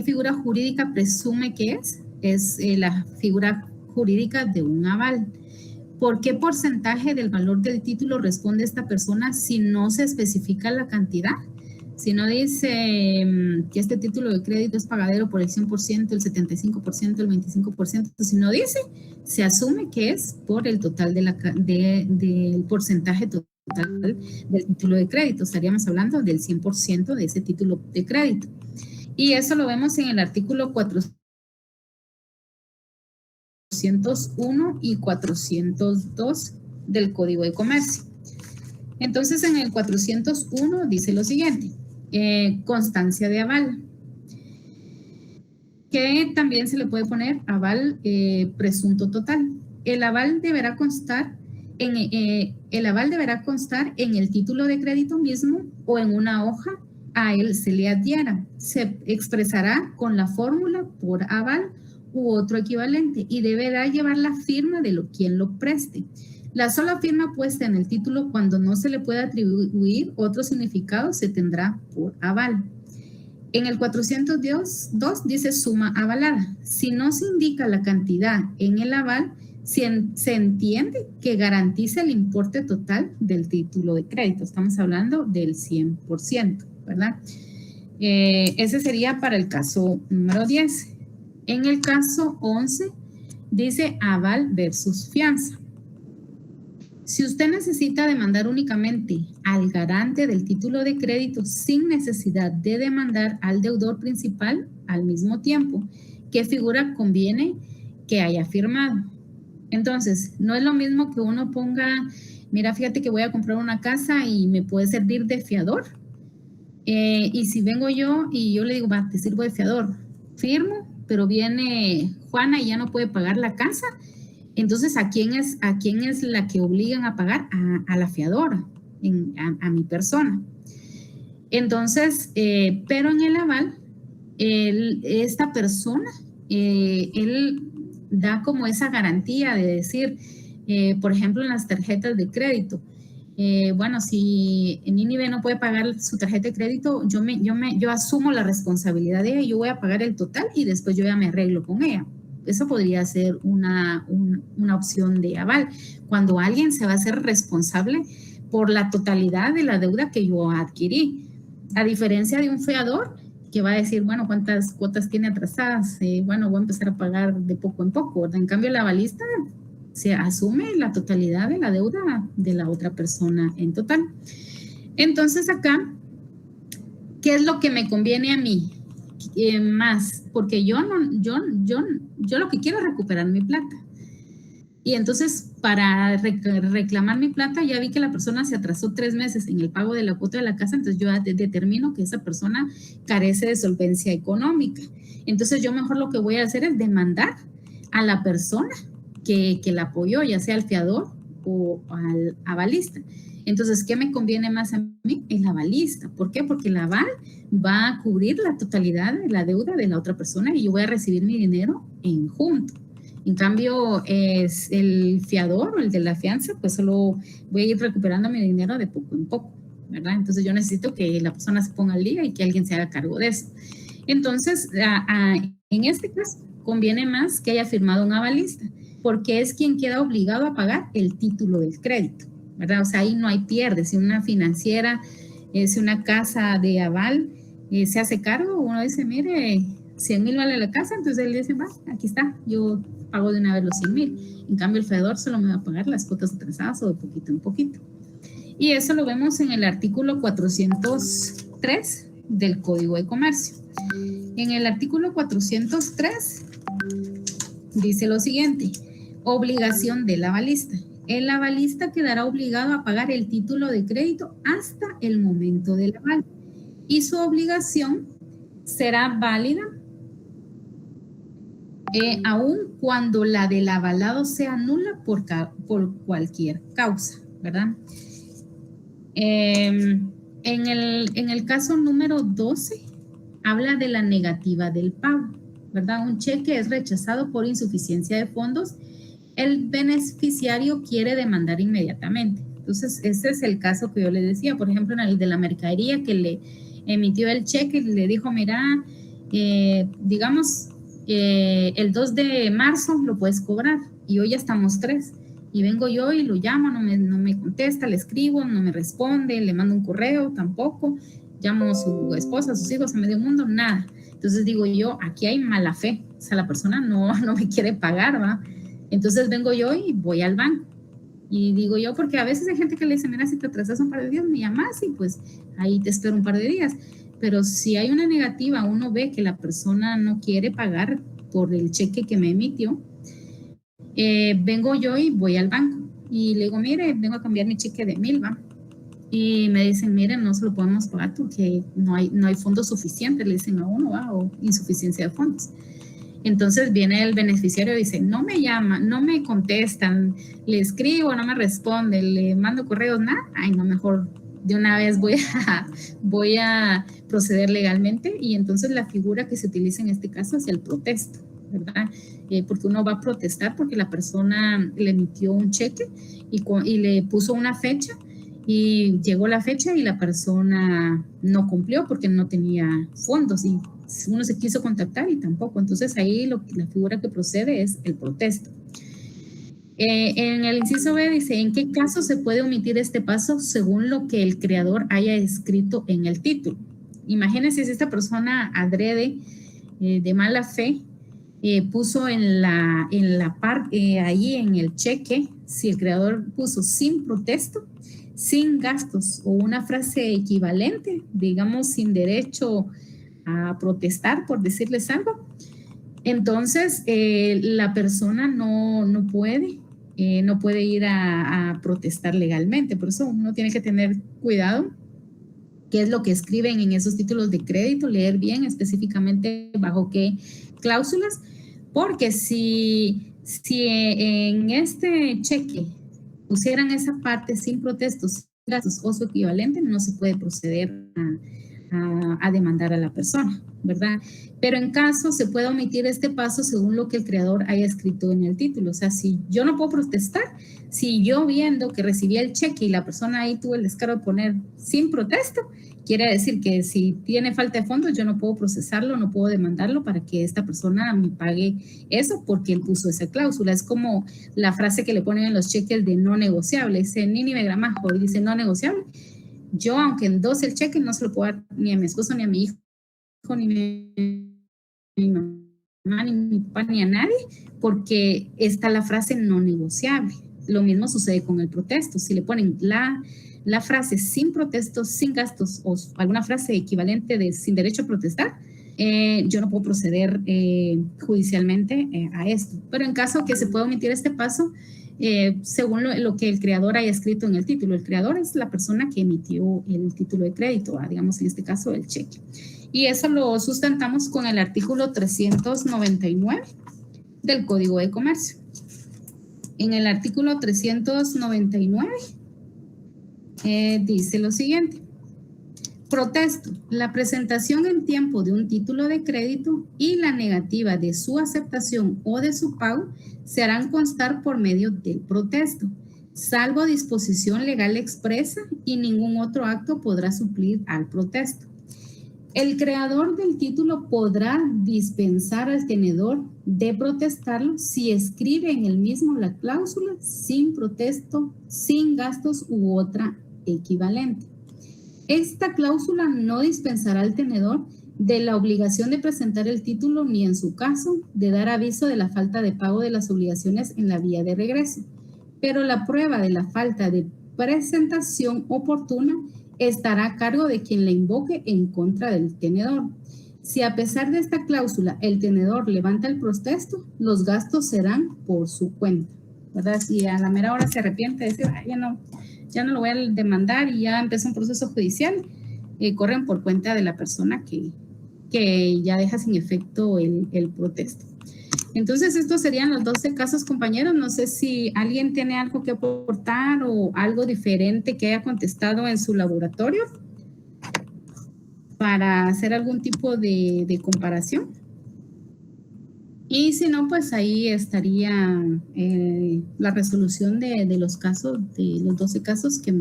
figura jurídica presume que es? Es la figura jurídica de un aval. ¿Por qué porcentaje del valor del título responde esta persona si no se especifica la cantidad? Si no dice que este título de crédito es pagadero por el 100%, el 75%, el 25%, si no dice, se asume que es por el total del porcentaje total del título de crédito. Estaríamos hablando del 100% de ese título de crédito. Y eso lo vemos en el artículo 401 y 402 del Código de Comercio. Entonces, en el 401 dice lo siguiente: constancia de aval, que también se le puede poner aval presunto total. El aval deberá constar en el título de crédito mismo o en una hoja a él se le adhiera. Se expresará con la fórmula por aval u otro equivalente y deberá llevar la firma de quien lo preste. La sola firma puesta en el título cuando no se le puede atribuir otro significado se tendrá por aval. En el 402 dice suma avalada. Si no se indica la cantidad en el aval, se entiende que garantiza el importe total del título de crédito. Estamos hablando del 100%, ¿verdad? Ese sería para el caso número 10. En el caso 11 dice aval versus fianza. Si usted necesita demandar únicamente al garante del título de crédito sin necesidad de demandar al deudor principal al mismo tiempo, ¿qué figura conviene que haya firmado? Entonces, no es lo mismo que uno ponga, mira, fíjate que voy a comprar una casa y me puede servir de fiador. Y si vengo yo y yo le digo, va, te sirvo de fiador, firmo, pero viene Juana y ya no puede pagar la casa. Entonces, ¿a quién es la que obligan a pagar? A la fiadora, a mi persona. Entonces, pero en el aval, esta persona, él da como esa garantía de decir, por ejemplo, en las tarjetas de crédito, bueno, si Nínive no puede pagar su tarjeta de crédito, yo asumo la responsabilidad de ella, yo voy a pagar el total y después yo ya me arreglo con ella. Eso podría ser una opción de aval, cuando alguien se va a hacer responsable por la totalidad de la deuda que yo adquirí. A diferencia de un fiador que va a decir, bueno, ¿cuántas cuotas tiene atrasadas? Bueno, voy a empezar a pagar de poco en poco, ¿verdad? En cambio, el avalista se asume la totalidad de la deuda de la otra persona en total. Entonces acá, ¿qué es lo que me conviene a mí? Más, porque yo lo que quiero es recuperar mi plata. Y entonces, para reclamar mi plata, ya vi que la persona se atrasó 3 meses en el pago de la cuota de la casa, entonces yo determino que esa persona carece de solvencia económica. Entonces, yo mejor lo que voy a hacer es demandar a la persona que la apoyó, ya sea al fiador o al avalista. Entonces, ¿qué me conviene más a mí? El avalista. ¿Por qué? Porque el aval va a cubrir la totalidad de la deuda de la otra persona y yo voy a recibir mi dinero en junto. En cambio, es el fiador o el de la fianza, pues solo voy a ir recuperando mi dinero de poco en poco, ¿verdad? Entonces, yo necesito que la persona se ponga al día y que alguien se haga cargo de eso. Entonces, en este caso, conviene más que haya firmado un avalista, porque es quien queda obligado a pagar el título del crédito, ¿verdad? O sea, ahí no hay pierde. Si una financiera, si una casa de aval se hace cargo, uno dice, mire, 100,000 vale la casa, entonces él dice, va, aquí está, yo pago de una vez los 100,000. En cambio, el fiador solo me va a pagar las cuotas atrasadas o de poquito en poquito. Y eso lo vemos en el artículo 403 del Código de Comercio. En el artículo 403 dice lo siguiente: obligación del avalista. El avalista quedará obligado a pagar el título de crédito hasta el momento del aval y su obligación será válida aun cuando la del avalado sea nula por cualquier causa, ¿verdad? En el caso número 12 habla de la negativa del pago, ¿verdad? Un cheque es rechazado por insuficiencia de fondos. El beneficiario quiere demandar inmediatamente. Entonces, ese es el caso que yo le decía, por ejemplo, en el de la mercadería que le emitió el cheque y le dijo, mira, digamos, el 2 de marzo lo puedes cobrar y hoy ya estamos 3 y vengo yo y lo llamo, no me contesta, le escribo, no me responde, le mando un correo, tampoco, llamo a su esposa, a sus hijos, a medio mundo, nada. Entonces digo yo, aquí hay mala fe, o sea, la persona no me quiere pagar, ¿va? Entonces vengo yo y voy al banco y digo yo, porque a veces hay gente que le dice, mira, si te atrasas un par de días, me llamas y pues ahí te espero un par de días. Pero si hay una negativa, uno ve que la persona no quiere pagar por el cheque que me emitió, vengo yo y voy al banco y le digo, mire, vengo a cambiar mi cheque de 1,000, ¿va? Y me dicen, mire, no se lo podemos pagar porque no hay fondos suficientes, le dicen a uno, ¿va? O insuficiencia de fondos. Entonces viene el beneficiario y dice, no me llaman, no me contestan, le escribo, no me responde, le mando correos, nada, ay, no, mejor de una vez voy a proceder legalmente, y entonces la figura que se utiliza en este caso es el protesto, ¿verdad? Porque uno va a protestar porque la persona le emitió un cheque y le puso una fecha, y llegó la fecha y la persona no cumplió porque no tenía fondos, y uno se quiso contactar y tampoco. Entonces ahí la figura que procede es el protesto. En el inciso B dice, ¿en qué caso se puede omitir este paso según lo que el creador haya escrito en el título? Imagínense si esta persona adrede, de mala fe, puso en la parte, ahí en el cheque, si el creador puso sin protesto, sin gastos, o una frase equivalente, digamos, sin derecho a protestar, por decirles algo, entonces la persona no puede ir a protestar legalmente. Por eso uno tiene que tener cuidado qué es lo que escriben en esos títulos de crédito, leer bien específicamente bajo qué cláusulas, porque si en este cheque pusieran esa parte sin protestos, gastos o su equivalente, no se puede proceder a demandar a la persona, ¿verdad? Pero en caso se puede omitir este paso según lo que el creador haya escrito en el título. O sea, si yo no puedo protestar, si yo viendo que recibí el cheque y la persona ahí tuvo el descaro de poner sin protesto, quiere decir que si tiene falta de fondos, yo no puedo procesarlo, no puedo demandarlo para que esta persona me pague eso porque él puso esa cláusula. Es como la frase que le ponen en los cheques de no negociable. Dice Nínive Gramajo, dice no negociable. Yo, aunque endose el cheque, no se lo puedo dar ni a mi esposo, ni a mi hijo, ni a mi mamá, ni a mi papá, ni a nadie, porque está la frase no negociable. Lo mismo sucede con el protesto. Si le ponen la frase sin protestos, sin gastos, o alguna frase equivalente de sin derecho a protestar, yo no puedo proceder judicialmente a esto. Pero en caso que se pueda omitir este paso, según lo que el creador haya escrito en el título. El creador es la persona que emitió el título de crédito, digamos en este caso el cheque. Y eso lo sustentamos con el artículo 399 del Código de Comercio. En el artículo 399 dice lo siguiente. Protesto. La presentación en tiempo de un título de crédito y la negativa de su aceptación o de su pago se harán constar por medio del protesto, salvo disposición legal expresa, y ningún otro acto podrá suplir al protesto. El creador del título podrá dispensar al tenedor de protestarlo si escribe en el mismo la cláusula sin protesto, sin gastos u otra equivalente. Esta cláusula no dispensará al tenedor de la obligación de presentar el título, ni en su caso de dar aviso de la falta de pago de las obligaciones en la vía de regreso, pero la prueba de la falta de presentación oportuna estará a cargo de quien la invoque en contra del tenedor. Si a pesar de esta cláusula el tenedor levanta el protesto, los gastos serán por su cuenta, ¿verdad? Si a la mera hora se arrepiente de decir, ya no lo voy a demandar y ya empezó un proceso judicial, corren por cuenta de la persona que ya deja sin efecto el protesto. Entonces, estos serían los 12 casos, compañeros. No sé si alguien tiene algo que aportar o algo diferente que haya contestado en su laboratorio para hacer algún tipo de comparación. Y si no, pues ahí estaría la resolución de los casos, de los 12 casos que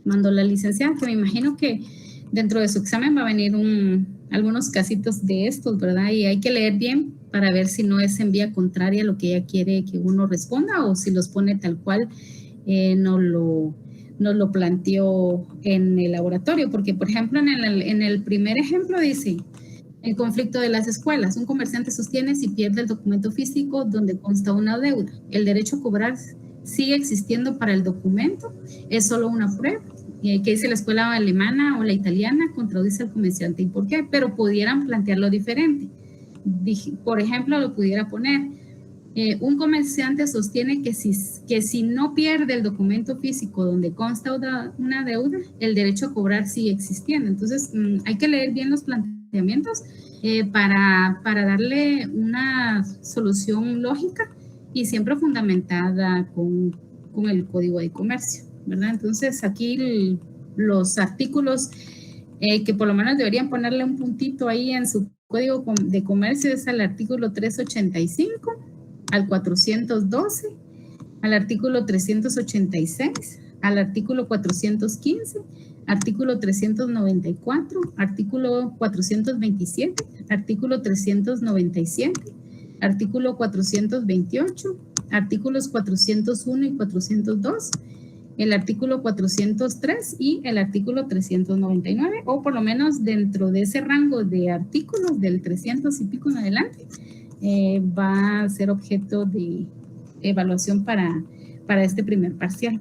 mandó la licenciada, que me imagino que dentro de su examen va a venir algunos casitos de estos, ¿verdad? Y hay que leer bien para ver si no es en vía contraria a lo que ella quiere que uno responda, o si los pone tal cual nos lo planteó en el laboratorio. Porque, por ejemplo, en el primer ejemplo dice: el conflicto de las escuelas. Un comerciante sostiene si pierde el documento físico donde consta una deuda. El derecho a cobrar sigue existiendo para el documento, es solo una prueba. ¿Qué dice la escuela alemana o la italiana? Contradice al comerciante. ¿Y por qué? Pero pudieran plantearlo diferente. Por ejemplo, lo pudiera poner: un comerciante sostiene que si no pierde el documento físico donde consta una deuda, el derecho a cobrar sigue existiendo. Entonces, hay que leer bien los planteamientos para darle una solución lógica y siempre fundamentada con el Código de Comercio, ¿verdad? Entonces, aquí los artículos que por lo menos deberían ponerle un puntito ahí en su código de comercio es al artículo 385, al 412, al artículo 386, al artículo 415, artículo 394, artículo 427, artículo 397, artículo 428, artículos 401 y 402, el artículo 403 y el artículo 399, o por lo menos dentro de ese rango de artículos del 300 y pico en adelante, va a ser objeto de evaluación para este primer parcial.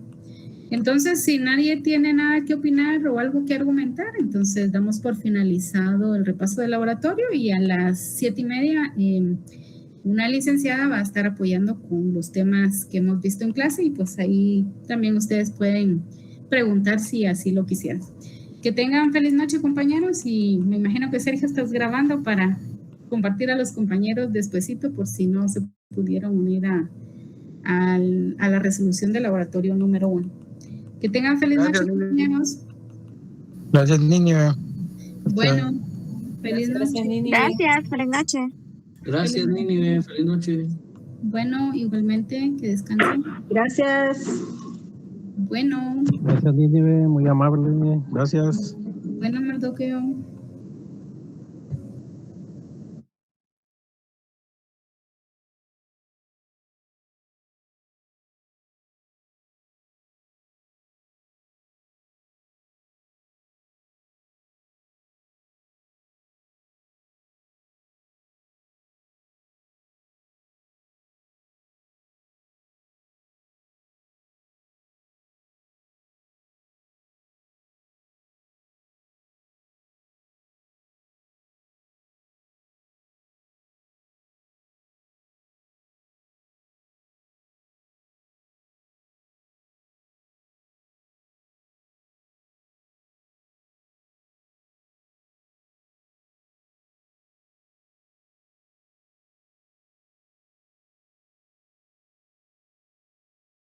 Entonces, si nadie tiene nada que opinar o algo que argumentar, entonces damos por finalizado el repaso del laboratorio y a las 7:30 una licenciada va a estar apoyando con los temas que hemos visto en clase y pues ahí también ustedes pueden preguntar si así lo quisieran. Que tengan feliz noche, compañeros, y me imagino que Sergio estás grabando para compartir a los compañeros despuesito por si no se pudieron unir a la resolución del laboratorio número 1. Que tengan feliz noche, compañeros. Gracias, niño. Bueno, feliz noche. Gracias, feliz noche. Gracias, Nínive. Feliz noche. Bueno, igualmente, que descansen. Gracias. Bueno. Gracias, Nínive. Muy amable. Gracias. Bueno, Mardoqueo.